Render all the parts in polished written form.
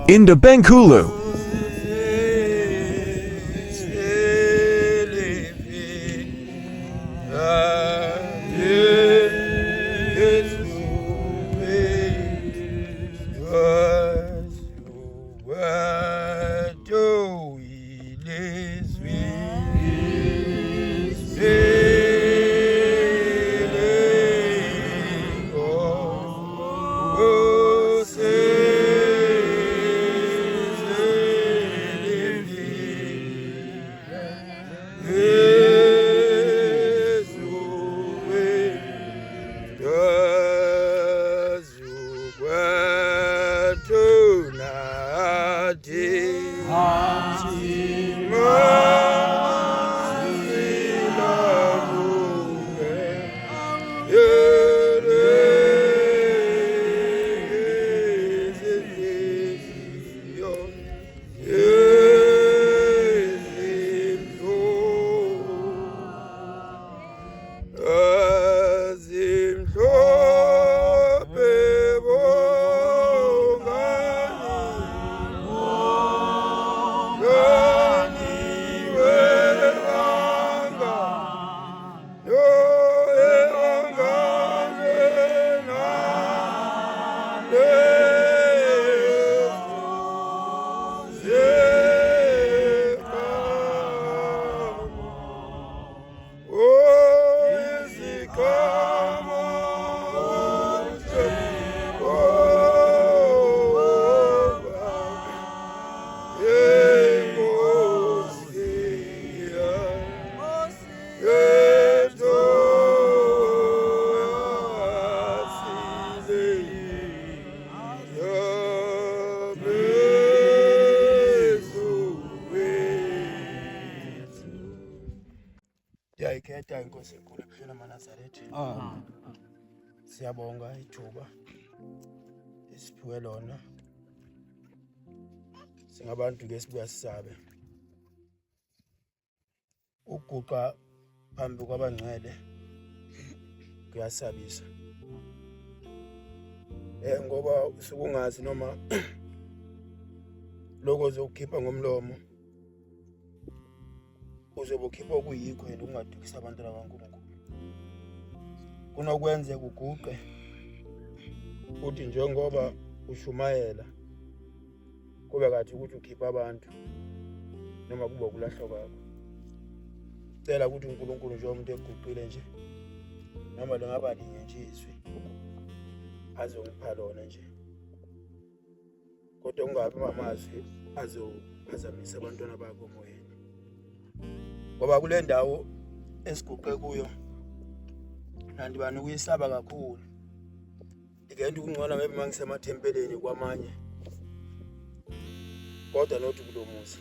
In the Benkulu. Ngiyayikhetha inkosi enkulu ebuhleni amaNazaretha. Siyabonga ithuba esiphiwe lona. Singabantu ke sibuya sisabe. Uguqa phambi kwabangcwele kuyasabisa. Ngoba usukungazi noma lokho ozokhipha ngomlomo uzobukhipha okuyikho yena ungadukisa abantu bakaNkulunkulu. Kunokwenza kuguqe uthi njengoba ushumayela kube kathi ukuthi ukhipha abantu noma kube ukulahlwa kwakho. Cela ukuthi uNkulunkulu nje umuntu eguqile nje noma lengaba linye nje izwi azongipha lona nje. Kodwa ungabi amazwi azophazamisa abantwana bakho emoyeni. Ngoba kule ndawo esiguqe kuyo nanti bani kuyisaba kakhulu. Ngento ukungcola maybe mangisemathempeleni kwamanye. Kodwa nothi kulomuzi.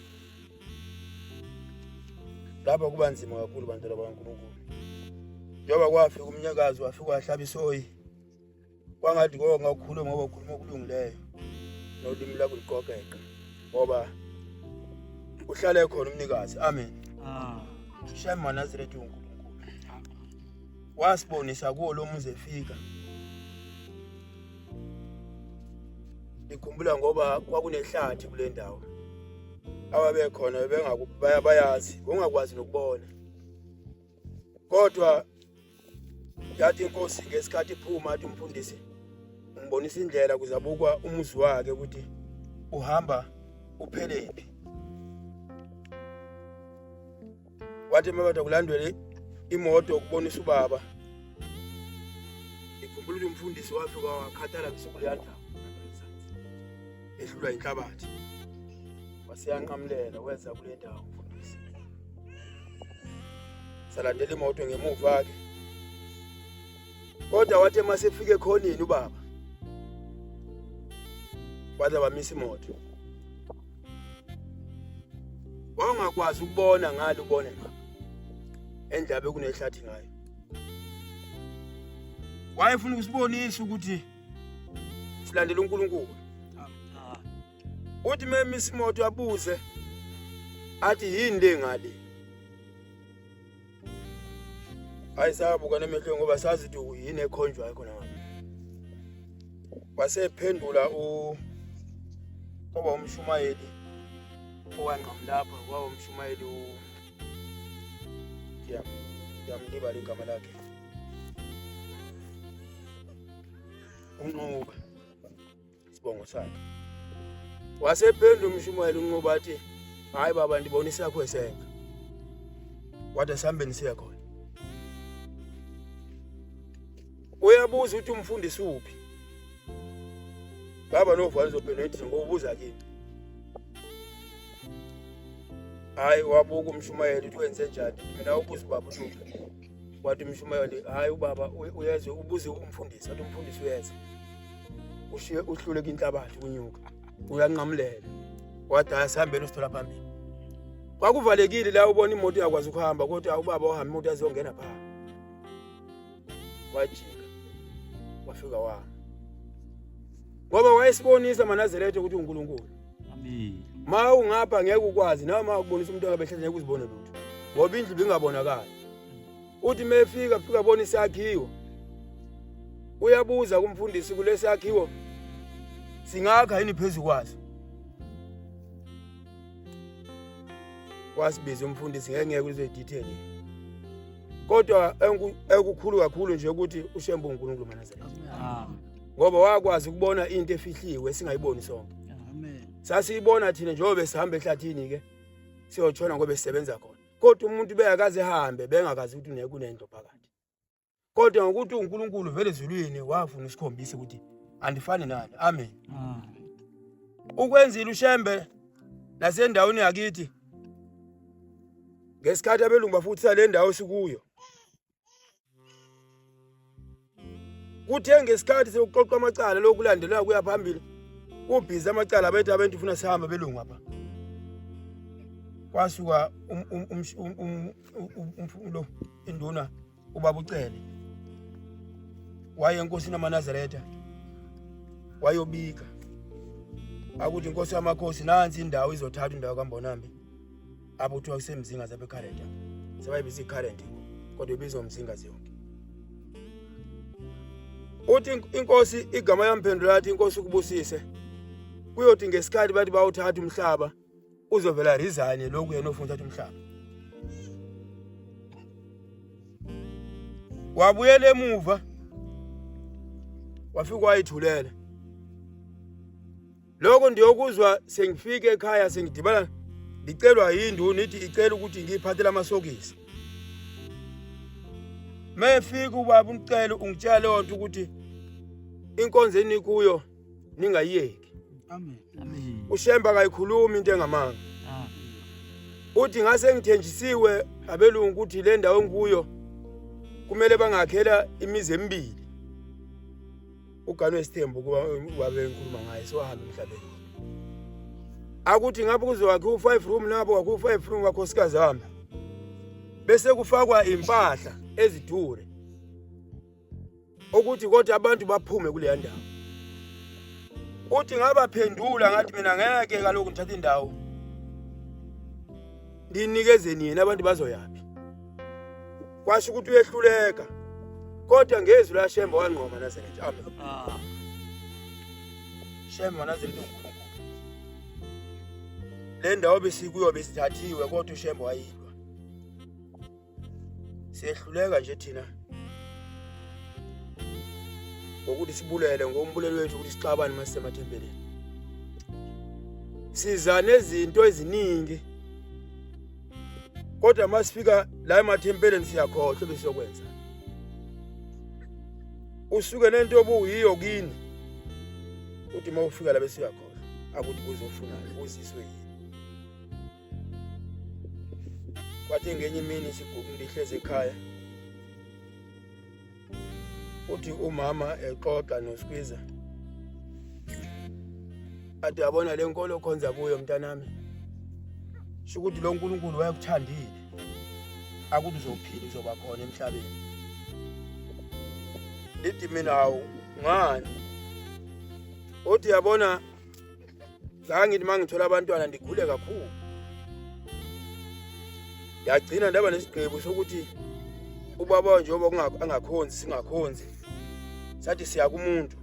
Lapha kuba nzima kakhulu bantwana bakaNkulunkulu. Njengoba kwafika umnyakazi wafika wahlaba isoyi. Kwangathi ngakhuluma ngoba ukhuluma okulungileyo. Nolimi lakho liqoqeqa. Ngoba uhlale khona umnikazi. Amen. Shame maNazaretha uNkulunkulu. Wasibonisa kuwo lo muzi efika. Ngikhumbula ngoba kwakunehlathi kule ndawo. Ababe khona bayazi, ungakwazi nokubona. Kodwa yathi inkosi ngesikhathi iphuma athi umfundisi ngibonisa indlela kuzabukwa umuzi wakhe ukuthi uhamba uphelephi. Wathi mabada kulandwele imoto ukubonisa ubaba. Ngikhumbula umfundisi wafika wakhathala kusuku liyandla. Ehlulwa inhlabathi. Wasiyanqamulela weza kule ndawo umfundisi. Salandela imoto ngemuva yakhe. Kodwa wathi masefike khonini ubaba. Waza bamisa imoto. Wangakwazi ukubona ngalo ubone ngapha. Endlabe kunehlathi ngayo. Wayefuna ukusibonisa ukuthi silandele uNkulunkulu. Uthi memisa imoto abuze athi yini le ngale. Ayisabuka nemehlo ngoba sazi ukuthi yini ekhonjwayo khona ngapha. wasephendula kwaba umshumayeli owanqamu lapha, kwaba umshumayeli ngiyamlibala igama lakhe, uNcuba, sibongo sakhe. Wasephendula umshumayeli uNcuba athi, hayi baba, ndibona isakho esenga, wathi asihambeni siya khona. Uyabuza ukuthi umfundisi uphi? Baba novalo zophendula ethi ngokubuza kimi. Hayi, wabuka umshumayeli uthi wenze njani? Mina ubuza baba uNcuba. Wathi umshumayeli, hayi ubaba uyezwe ubuze umfundisi, wathi umfundisi uyeza. Ushiye uhluleka inhlabathi kunyuka. Uyanqamulela. Wathi asihambeni usithola phambili. Kwakuvalekile la ubona imoto yakwazi ukuhamba, kodwa ubaba ohamba imoto azongena phakathi. Wajika. Wafika wami. Ngoba wayesibonisa amaNazaretha ukuthi uNkulunkulu. Amen. Ma ungapha ngeke ukwazi, noma ukubonisa umuntu ongabehlala ngeke uzibone lutho. Ngoba indlu bingabonakala. Uthi mefika fika bona isakhiwo. Uyabuza kumfundisi kulesakhiwo singakha yini phezulu kwaso. Wasibiza umfundisi ngeke uze detail. Kodwa ekukhulu kakhulu nje ukuthi ushembe uNkulunkulu maNazaretha. Ngoba wakwazi ukubona into efihliwe singayiboni sonke. Amen. Sasiyibona thina njengoba sihamba ehlathini ke siyotshona ngoba sisebenza khona. Kodwa umuntu beyakaze ehambe bengakazi ukuthi uneke kunento phakathi. Kodwa ngokuthi uNkulunkulu vele ezulwini wafuna isikhombisa ukuthi andifani nani. Amen. Ukwenzile ushembe nasendaweni yakithi. Ngesikhathi abelungu bafutha le ndawo sikuyo. Kuthe ngesikhathi sokuxoxa amacala lokulandelayo kuya phambili. Kubhiza amacala abethu abantu ufuna sihamba belungu apha. Kwasuka lo induna ubaba uCele. Waye enkosini amaNazaretha. Wayobika. Akuthi inkosi yamakhosi nansi indawo izothatha indawo kaMbonambi. Abuthiwa kusemzinga zabe Kharenta. Sebayibiza iKharenta kodwa ibizwa umzinga zonke. Uthi inkosi igama yamphendula athi inkosi ukubusise. Kuyothi ngesikhathi bathi bawuthatha umhlaba uzovela rizanye lokhu yena ofuna uthatha umhlaba. Wabuyela emuva. Wafika wayithulela. Lokho ndiyokuzwa sengifike ekhaya sengidibana ndicelwa yinduna ithi icela ukuthi ngiphathele amasokisi. Mefika ubaba uNcele ungitshela lonto ukuthi inkonzeni kuyo ningayiyeki. Amen. Amen. Ushemba akayikhuluma into engamanga. Uthi ngase ngithenjisiwe abelungu ukuthi le ndawo enkuyo kumele bangakhela imizi emibili. Uganwe isithembu kuba wabe enkuluma ngaye sohamba emhlabeni. Akuthi ngabe kuzowakhe u5 room lapho wakho u5 room kakhosikazi wami. Bese kufakwa impahla ezidure. Ukuthi kodwa abantu baphume kule ndawo. Uthi ngabaphendula ngathi mina ngeke kaloku ngithatha indawo. Ndinikeze nini abantu bazoyapi. Kwasho ukuthi uyehluleka. Kodwa ngezwi la Shemba wanqoma Nazaretha. Amen. Shemba Nazaretha uNkulunkulu. Le ndawo besikuyo besithathiwe kodwa uShemba wayilwa. Siyehluleka nje thina. Ukuthi sibulele ngombulelo wethu ukuthi sixabane masisemathempeleni. Siza nezinto eziningi. Kodwa masifika la emathempeleni siyakhohlwa besiyokwenza. Usuke nento obuyiyo kini. Uthi mawufika la besiyakhohlwa. Akuthi kuzofunana uziswe yini. Kwathi ngenye imini sigugu ndihleze ekhaya. Uthi umama exoxa noSikwiza. Ade yabona le nkolo okhonza kuyo mntanami. Sho ukuthi lo uNkulunkulu wayekuthandile. Akuthi uzophila uzoba khona emhlabeni. Lithi mina awu ngani? Uthi yabona zangithi mangithola abantwana ndigule kakhulu. Yagcina ndaba nesigqebo sokuthi ubaba njengoba angakhonzi singakhonzi. Sathi siya kumuntu.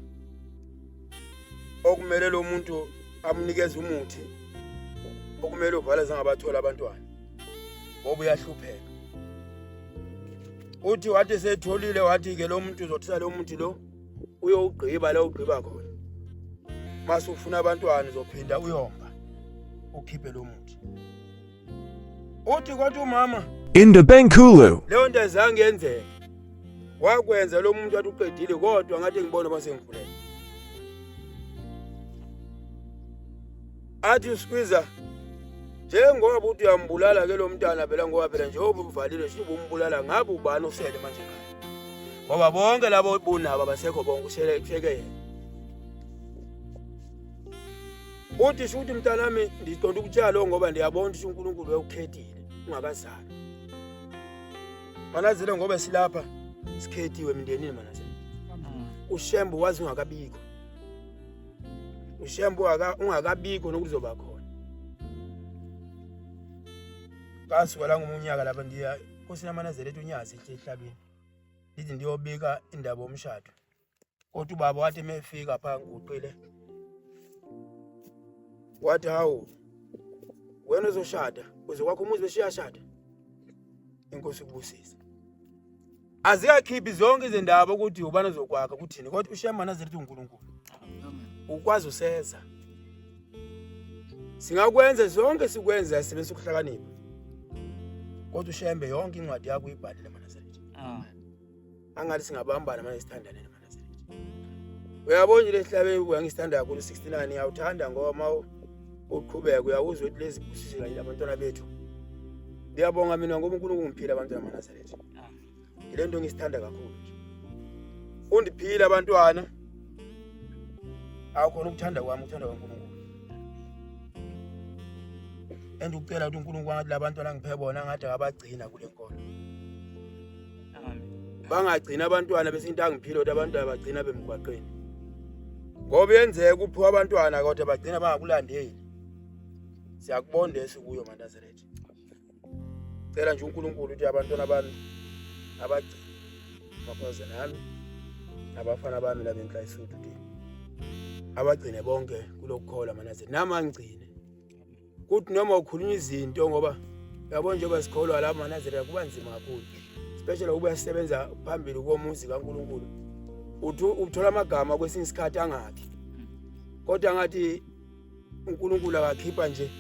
okumele lo muntu amnikeze umuthi okumele uvala zangabathola abantwana ngoba uyahlupheka. Uthi wathi setholile wathi ke lo muntu uzothatha lo muntu lo uyogqiba la ugqiba khona. Mase ufuna abantwana uzophinda uyomba ukhiphe lo muntu. Uthi kodwa umama Indabankulu. leyo nto azange yenzeke. Wakwenza lo muntu athi uqedile kodwa ngathi ngibona base ngikhuleka. Athi uSkwiza njengoba uthi uyambulala ke lo mntana phela ngoba phela njengoba uvalile nje umbulala ngabe ubani osele manje ekhaya. Ngoba bonke labo bunaba abasekho bonke usheke yena. Uthi shuthi mntanami ndiqonda ukutshalo ngoba ndiyabona ukuthi uNkulunkulu uyakukhethile ungakazali. Manazile ngoba silapha sikhethiwe emindenini manazile. uShembu wazi ungakabikho. uShembu ungakabikho nokuzoba khona. Kasuka la ngomunyaka lapha ndiya Nkosi yaManazaretha unyazi ehlabeni. Lithi ndiyobika indaba yomshado. Kodwa ubaba wathi emefika pha nguqile. Wathi hawu wena uzoshada uzokwakho umuzi beshiyashada. Inkosi kubusisa. Azikakhiphi zonke izindaba ukuthi ubani uzokwakha ukuthini kodwa uShaManazaretha uNkulunkulu. Ukwazi useza. Singakwenza zonke sikwenza sibese ukuhlakanipha. Kodwa uShembe yonke incwadi yakho uyibhalile Manazaretha. Angathi singabambana manje sithandane naManazaretha. Uyabona ile hlabeni uyangisithanda kakhulu 69 yawuthanda ngoba mawu uqhubeka uyawuzwa ukuthi lezi busisi kanye abantwana bethu. Ngiyabonga mina ngoba uNkulunkulu ungiphila abantwana baNazaretha. Ile nto ngisithanda kakhulu nje. Undiphila abantwana. Akukhona ukuthanda kwami ukuthanda kwaNkulunkulu. Enducela ukuthi uNkulunkulu ngathi labantwana ngiphe bona ngathi akabagcina kule nkolo. Bangagcina abantwana bese into angiphila ukuthi abantwana bagcina bemgwaqeni. Ngoba yenzeka uphiwa abantwana kodwa bagcina bangakulandeli. Siyakubonda esikuyo maNazaretha. Cela nje uNkulunkulu ukuthi abantwana bami abagcina maphoza nami abafana bami la benhla isuthu ke. Abagcine bonke kulokukhola maNazaretha nami angigcine. Kuthi noma ukhulunywa izinto ngoba yabona njengoba sikholwa la maNazaretha kuba nzima kakhulu. Especially ukuba sisebenza phambili komuzi kaNkulunkulu. Uthola amagama kwesinye isikhathi angakhi. Kodwa ngathi uNkulunkulu akakhipha nje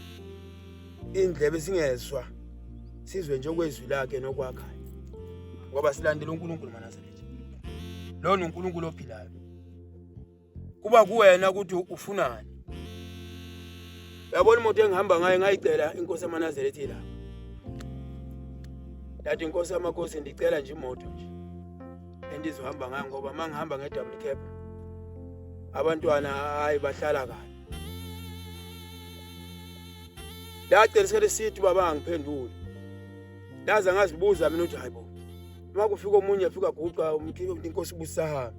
indlebe singezwa sizwe nje okwezwi lakhe nokwakhayo. Ngoba silandela uNkulunkulu maNazaretha. Lo uNkulunkulu ophilayo. Kuba kuwena ukuthi ufunani. Yabona imoto engihamba ngayo ngayicela inkosi yaManazaretha la. Yathi inkosi yamakhosi ndicela nje imoto nje. Endizohamba ngayo ngoba mangihamba nge-double cab abantwana hayi bahlala kahle. Lacela isikhathi sithi baba angiphendule. Laza ngazibuza mina ukuthi hayibo. Uma kufika omunye afika guqa umkhibe ukuthi inkosi busahamba.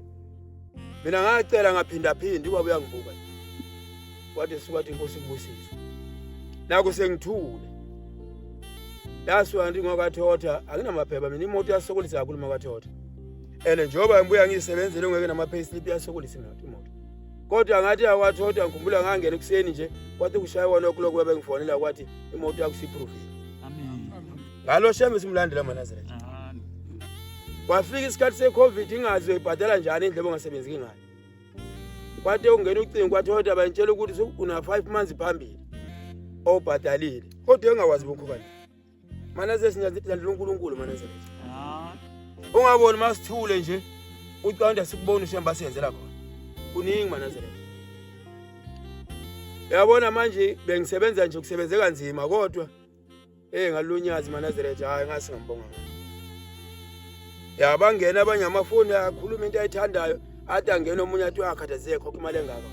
Mina ngacela ngaphinda phindi ubaba uyangibuka. Wathi sikwathi inkosi kubusisa. Naku sengithule. Laswa ndingakathotha akunamaphepha mina imoto yasokolisa kakhulu makathotha. Njengoba ngibuya ngisebenzele ngeke nama-payslip yasokolisa imoto. Kodwa ngathi awathotha ngikhumbula ngangena ekuseni nje kwathi kushaya wona okuloku bengifonela kwathi imoto yakho siprofile. Amen. Ngalo Shembe simlandela maNazaretha. Kwafika isikhathi seCovid ingazi uyibhadala njani indlebe ongasebenziki ngayo. Kwathi ungena ucingo kwathotha bayintshela ukuthi una 5 months phambili obhadalile. Kodwa engakwazi ukukhupha. Manazaretha sinyazela uNkulunkulu maNazaretha. Ungaboni masithule nje uqonda sikubona uShembe asenzela khona. Kuningi maNazaretha. Yabona manje bengisebenza nje ukusebenze kanzima kodwa ngalunyazi maNazaretha hayi ngase ngambonga. Yabangena abanye amafoni akhuluma into ayithandayo athi angena omunye athi uyakhathazeka khokha imali engaka.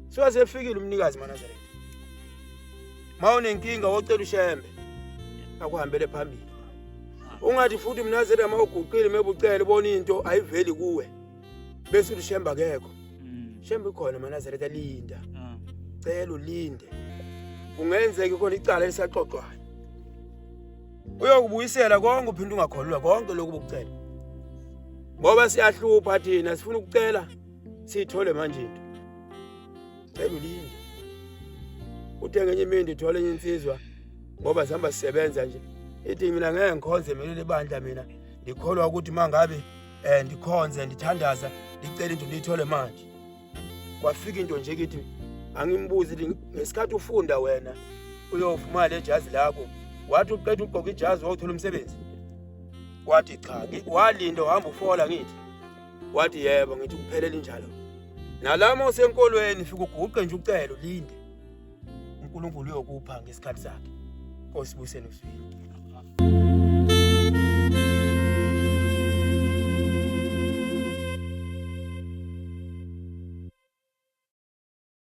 So asefikile umnikazi maNazaretha. Mawunenkinga wocela uShembe akuhambele phambili. Ungathi futhi uMnazaretha mawuguqile mebucela ubona into ayiveli kuwe. Bese uShembe akekho. Shembe khona maNazaretha linda. Cela ulinde. Kungenzeka khona icala elisaxoxwayo. Uyokubuyisela konke uphinde ungakholwa konke lokhu bokucela. Ngoba siyahlupha thina sifuna ukucela sithole manje into. cela ulinde. Uthe ngenye imini ndithola enye insizwa ngoba sihamba sisebenza nje. Ithi mina ngeke ngikhonze mina lebandla mina. Ndikholwa ukuthi mangabe ndikhonze ndithandaza ngicela into ndiyithole manje. Kwafika into nje kithi angimbuzi ukuthi ngesikhathi ufunda wena uyofuma le jazi lakho wathi uqeda ugqoka ijazi wawuthola umsebenzi. Wathi cha, walinda uhamba ufola ngithi. Wathi yebo ngithi kuphelela njalo. Nalama usenkolweni fika uguqe nje ucela ulinde. uNkulunkulu uyokupha ngesikhathi sakhe. Nkosi buseni uswini.